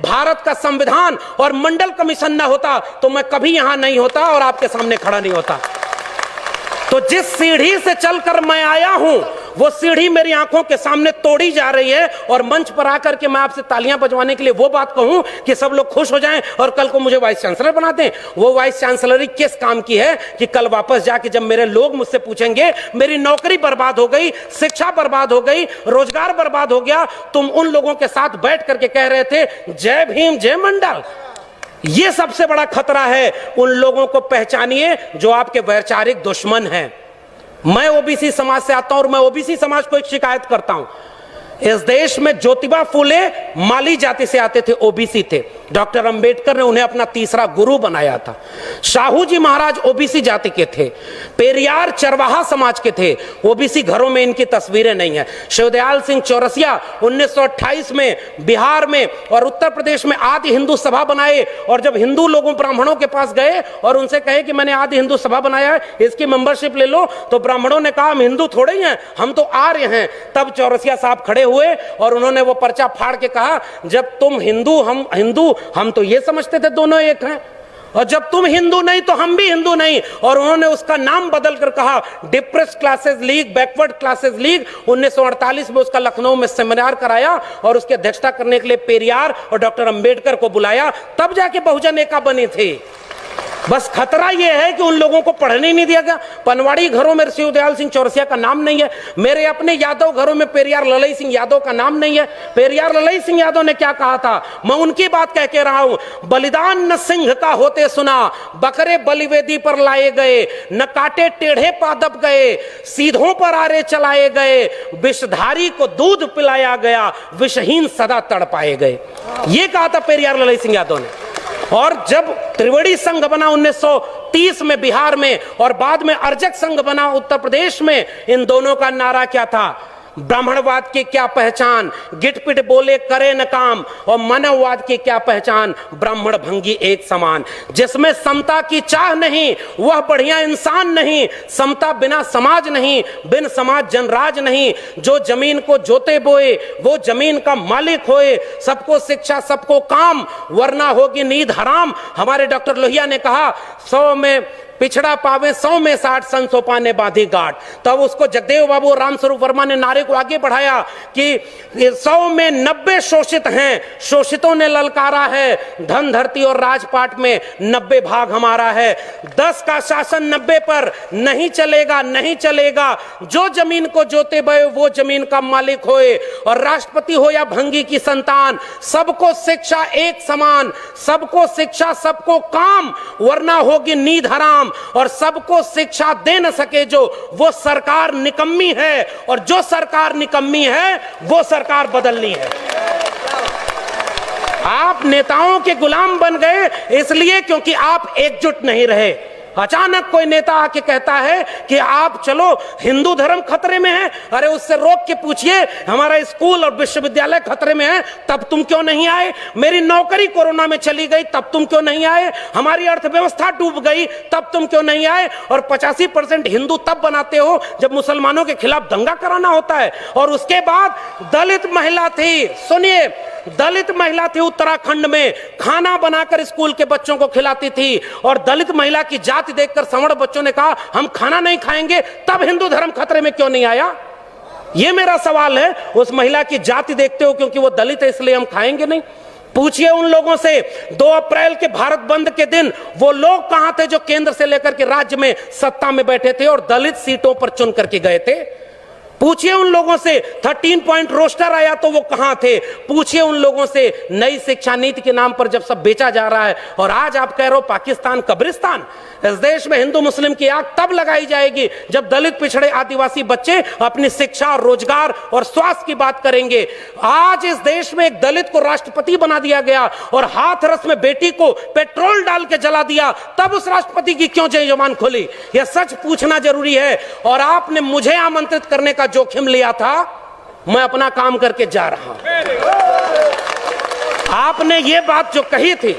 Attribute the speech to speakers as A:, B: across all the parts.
A: भारत का संविधान और मंडल कमीशन न होता तो मैं कभी यहां नहीं होता और आपके सामने खड़ा नहीं होता। तो जिस सीढ़ी से चलकर मैं आया हूं वो सीढ़ी मेरी आंखों के सामने तोड़ी जा रही है, और मंच पर आकर के मैं आपसे तालियां बजवाने के लिए वो बात कहूं कि सब लोग खुश हो जाएं और कल को मुझे वाइस चांसलर बना दें, वो वाइस चांसलरी किस काम की है कि कल वापस जाके जब मेरे लोग मुझसे पूछेंगे मेरी नौकरी बर्बाद हो गई, शिक्षा बर्बाद हो गई, रोजगार बर्बाद हो गया, तुम उन लोगों के साथ बैठ करके कह रहे थे जय भीम जय मंडल। ये सबसे बड़ा खतरा है। उन लोगों को पहचानिए जो आपके वैचारिक दुश्मन हैं। मैं ओबीसी समाज से आता हूं और मैं ओबीसी समाज को एक शिकायत करता हूं। इस देश में ज्योतिबा फूले माली जाति से आते थे, ओबीसी थे। डॉक्टर अंबेडकर ने उन्हें अपना तीसरा गुरु बनाया था। शाहू जी महाराज ओबीसी जाति के थे। पेरियार चरवाहा समाज के थे। ओबीसी घरों में इनकी तस्वीरें नहीं है। शिवदयाल सिंह चौरसिया 1928 में बिहार में और उत्तर प्रदेश में आदि हिंदू सभा बनाए, और जब हिंदू लोगों ब्राह्मणों के पास गए और उनसे कहे कि मैंने आदि हिंदू सभा बनाया है, इसकी मेंबरशिप ले लो, तो ब्राह्मणों ने कहा हम हिंदू थोड़े ही हैं, हम तो आर्य हैं। तब चौरसिया साहब खड़े हुए और उन्होंने वो पर्चा फाड़ के कहा जब तुम हिंदू हम हिंदू, हम तो ये समझते थे दोनों एक हैं, और जब तुम हिंदू नहीं तो हम भी हिंदू नहीं। और उन्होंने उसका नाम बदल कर कहा depressed classes league, backward classes league. 1948 में उसका लखनऊ में सेमिनार कराया और उसकी अध्यक्षता करने के लिए पेरियार और डॉक्टर अंबेडकर को बुलाया, तब जाके बहुजन एका बनी थी। बस खतरा यह है कि उन लोगों को पढ़ने नहीं दिया गया। पनवाड़ी घरों में शिवदयाल सिंह चौरसिया का नाम नहीं है। मेरे अपने यादव घरों में पेरियार ललई सिंह यादव का नाम नहीं है। पेरियार ललई सिंह यादव ने क्या कहा था, मैं उनकी बात कह के रहा हूं। बलिदान न सिंह का होते सुना, बकरे बलिवेदी पर लाए गए, न काटे टेढ़े पादप गए, सीधों पर आरे चलाए गए, विषधारी को दूध पिलाया गया, विषहीन सदा तड़पाए गए। ये कहा था पेरियार ललई सिंह यादव ने। और जब त्रिवेणी संघ बना 1930 में बिहार में, और बाद में अर्जक संघ बना उत्तर प्रदेश में, इन दोनों का नारा क्या था, ब्राह्मणवाद की क्या पहचान, गिटपिट बोले करे न काम, और मानववाद की क्या पहचान, ब्राह्मण भंगी एक समान। जिसमें समता की चाह नहीं वह बढ़िया इंसान नहीं, समता बिना समाज नहीं, बिन समाज जनराज नहीं। जो जमीन को जोते बोए वो जमीन का मालिक होए, सबको शिक्षा सबको काम, वरना होगी नींद हराम। हमारे डॉक्टर लोहिया ने कहा 100 में पिछड़ा पावे 100 में 60, सन सोपा ने बांधी गांठ। तब उसको जगदेव बाबू और रामस्वरूप वर्मा ने नारे को आगे बढ़ाया कि 100 में 90 शोषित हैं, शोषितों ने ललकारा है, धन धरती और राजपाट में 90 भाग हमारा है। 10 का शासन 90 पर नहीं चलेगा, नहीं चलेगा। जो जमीन को जोते बये वो जमीन का मालिक होए, और राष्ट्रपति हो या भंगी की संतान, सबको शिक्षा एक समान, सबको शिक्षा सबको काम, वरना होगी नींद हराम। और सबको शिक्षा दे न सके जो, वो सरकार निकम्मी है, और जो सरकार निकम्मी है वो सरकार बदलनी है। आप नेताओं के गुलाम बन गए इसलिए क्योंकि आप एकजुट नहीं रहे। अचानक कोई नेता आके कहता है कि आप चलो हिंदू धर्म खतरे में है, अरे उससे रोक के पूछिए हमारा स्कूल और विश्वविद्यालय खतरे में है, तब तुम क्यों नहीं आए? मेरी नौकरी कोरोना में चली गई, तब तुम क्यों नहीं आए? हमारी अर्थव्यवस्था डूब गई, तब तुम क्यों नहीं आए? और 85% हिंदू तब बनाते हो जब मुसलमानों के खिलाफ दंगा कराना होता है। और उसके बाद दलित महिला थी, सुनिए, दलित महिला थी उत्तराखंड में, खाना बनाकर स्कूल के बच्चों को खिलाती थी, और दलित महिला की जाति देखकर सवर्ण बच्चों ने कहा हम खाना नहीं खाएंगे, तब हिंदू धर्म खतरे में क्यों नहीं आया? यह मेरा सवाल है। उस महिला की जाति देखते हो क्योंकि वो दलित है इसलिए हम खाएंगे नहीं? पूछिए उन लोगों से 2 अप्रैल के भारत बंद के दिन वो लोग कहां थे जो केंद्र से लेकर के राज्य में सत्ता में बैठे थे और दलित सीटों पर चुन करके गए थे? पूछिए उन लोगों से 13 पॉइंट रोस्टर आया तो वो कहां थे? पूछिए उन लोगों से नई शिक्षा नीति के नाम पर जब सब बेचा जा रहा है, और आज आप कह रहे हो पाकिस्तान कब्रिस्तान। इस देश में हिंदू मुस्लिम की आग तब लगाई जाएगी जब दलित पिछड़े आदिवासी बच्चे अपनी शिक्षा और रोजगार और स्वास्थ्य की बात करेंगे। आज इस देश में एक दलित को राष्ट्रपति बना दिया गया और हाथरस में बेटी को पेट्रोल डाल के जला दिया, तब उस राष्ट्रपति की क्यों जय जवान खोली? यह सच पूछना जरूरी है। और आपने मुझे आमंत्रित करने का जोखिम लिया था, मैं अपना काम करके जा रहा हूं। आपने ये बात जो कही थी,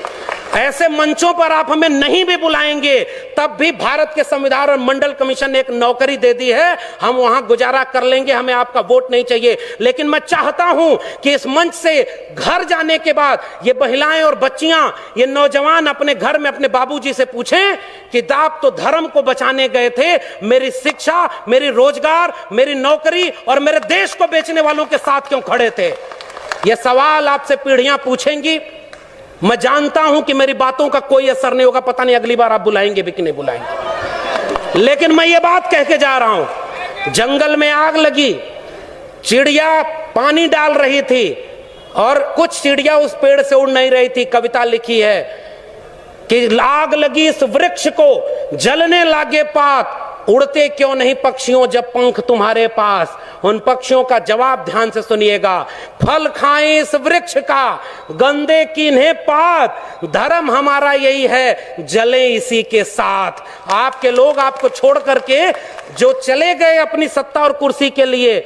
A: ऐसे मंचों पर आप हमें नहीं भी बुलाएंगे तब भी भारत के संविधान और मंडल कमीशन ने एक नौकरी दे दी है, हम वहां गुजारा कर लेंगे, हमें आपका वोट नहीं चाहिए। लेकिन मैं चाहता हूं कि इस मंच से घर जाने के बाद ये महिलाएं और बच्चियां, ये नौजवान अपने घर में अपने बाबूजी से पूछें कि आप तो धर्म को बचाने गए थे, मेरी शिक्षा, मेरी रोजगार, मेरी नौकरी और मेरे देश को बेचने वालों के साथ क्यों खड़े थे? ये सवाल आपसे पीढ़ियां पूछेंगी। मैं जानता हूं कि मेरी बातों का कोई असर नहीं होगा, पता नहीं अगली बार आप बुलाएंगे भी कि नहीं बुलाएंगे, लेकिन मैं ये बात कह के जा रहा हूं। जंगल में आग लगी, चिड़िया पानी डाल रही थी और कुछ चिड़िया उस पेड़ से उड़ नहीं रही थी। कविता लिखी है कि आग लगी इस वृक्ष को, जलने लागे पात, उड़ते क्यों नहीं पक्षियों जब पंख तुम्हारे पास। उन पक्षियों का जवाब ध्यान से सुनिएगा, फल खाएं इस वृक्ष का, गंदे कीन्हे पात, धर्म हमारा यही है, जले इसी के साथ। आपके लोग आपको छोड़ करके जो चले गए अपनी सत्ता और कुर्सी के लिए,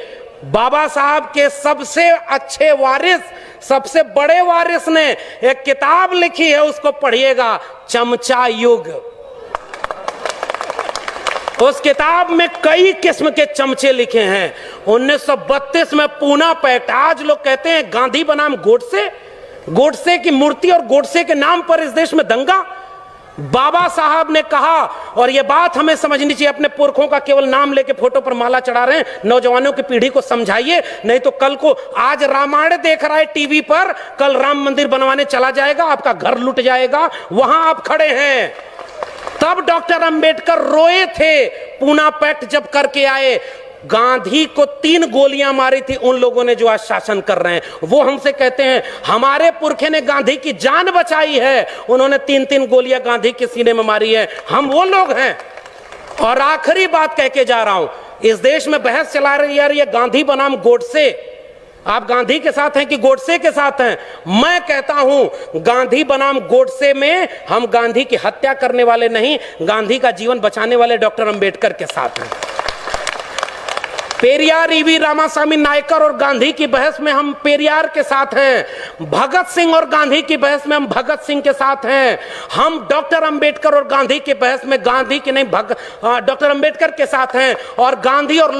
A: बाबा साहब के सबसे अच्छे वारिस, सबसे बड़े वारिस ने एक किताब लिखी है, उसको पढ़िएगा, चमचा युग। उस किताब में कई किस्म के चमचे लिखे हैं। 1932 में पूना पैक्ट, आज लोग कहते हैं गांधी बनाम गोडसे, गोडसे की मूर्ति और गोडसे के नाम पर इस देश में दंगा। बाबा साहब ने कहा, और यह बात हमें समझनी चाहिए, अपने पुरखों का केवल नाम लेके फोटो पर माला चढ़ा रहे हैं, नौजवानों की पीढ़ी को समझाइए, नहीं तो कल को आज रामायण देख रहा है टीवी पर, कल राम मंदिर बनवाने चला जाएगा, आपका घर लुट जाएगा, वहां आप खड़े हैं। तब डॉक्टर अंबेडकर रोए थे, पूना पैक्ट जब करके आए। गांधी को 3 गोलियां मारी थी उन लोगों ने जो आज शासन कर रहे हैं। वो हमसे कहते हैं हमारे पुरखे ने गांधी की जान बचाई है, उन्होंने 3-3 गोलियां गांधी के सीने में मारी है, हम वो लोग हैं। और आखिरी बात कह के जा रहा हूं, इस देश में बहस चला रही है ये गांधी बनाम गोडसे, आप गांधी के साथ हैं कि गोडसे के साथ हैं? मैं कहता हूं गांधी बनाम गोडसे में हम गांधी की हत्या करने वाले नहीं, गांधी का जीवन बचाने वाले डॉक्टर अंबेडकर के साथ हैं। पेरियार ईवी रामास्वामी नायकर और गांधी की बहस में हम पेरियार के साथ हैं, भगत सिंह और गांधी की बहस में हम भगत सिंह के साथ हैं। हम डॉक्टर अंबेडकर और गांधी की बहस में गांधी की नहीं डॉक्टर अंबेडकर के साथ हैं, और गांधी और